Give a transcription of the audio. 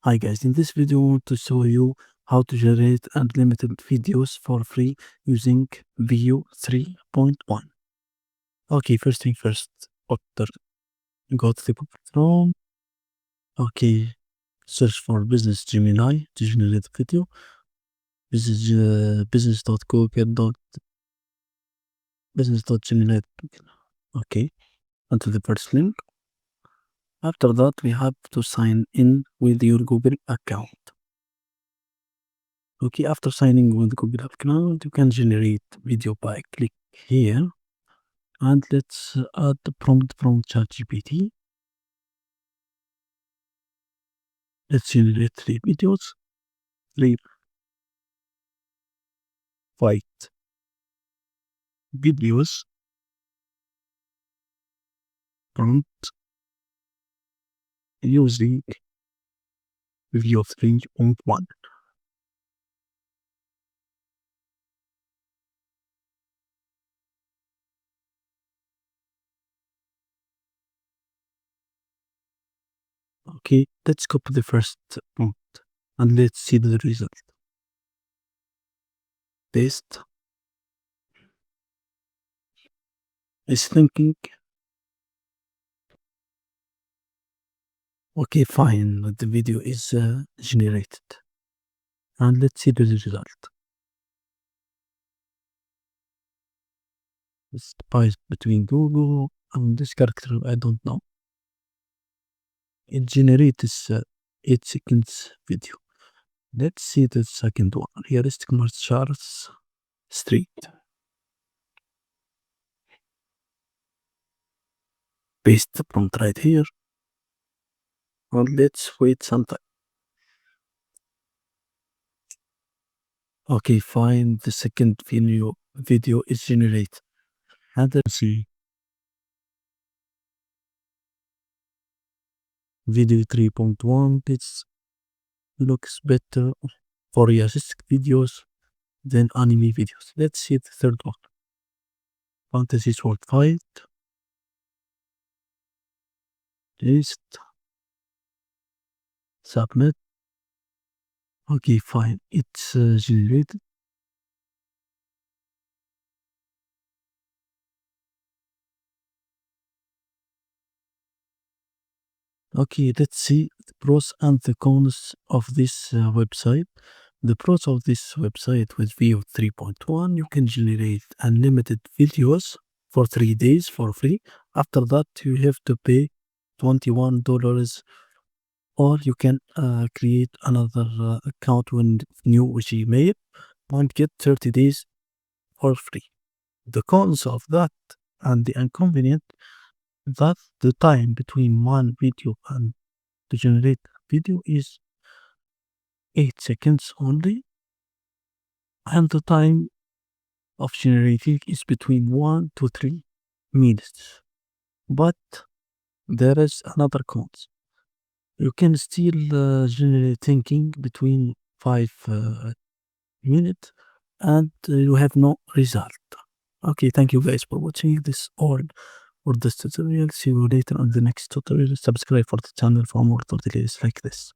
Hi guys, in this video I want to show you how to generate unlimited videos for free using Veo 3.1. Okay, first thing first, Doctor, go to the Google Chrome. Okay, search for Business Gemini to generate video. This is business.gemini. Okay, onto the first link. After that, we have to sign in with your Google account. Okay, after signing with Google account, you can generate video by click here. And let's add the prompt from ChatGPT. Let's generate 3 videos. 3 fight videos. Prompt using Veo 3.1. Okay, let's copy the first prompt and let's see the result. Paste. It's thinking. Okay, fine. The video is generated. And let's see the result. It's biased between Google and this character, I don't know. It generates 8 seconds video. Let's see the second one. Realistic martial arts street. Paste the prompt right here. And let's wait some time. Okay, fine. The second video is generated. And let's see. Video 3.1. This looks better for realistic videos than anime videos. Let's see the third one. Fantasy sword fight. Paste. Submit. Okay, fine. It's generated. Okay, let's see the pros and the cons of this website. The pros of this website with Veo 3.1, you can generate unlimited videos for 3 days for free. After that, you have to pay $21, or you can create another account with new Gmail and get 30 days for free. The cons of that and the inconvenient, that the time between one video and to generate video is 8 seconds only, and the time of generating is between 1 to 3 minutes. But there is another cons. You can still generate thinking between 5 minutes and you have no result. Okay, thank you guys for watching this all for this tutorial. See you later on the next tutorial. Subscribe for the channel for more tutorials like this.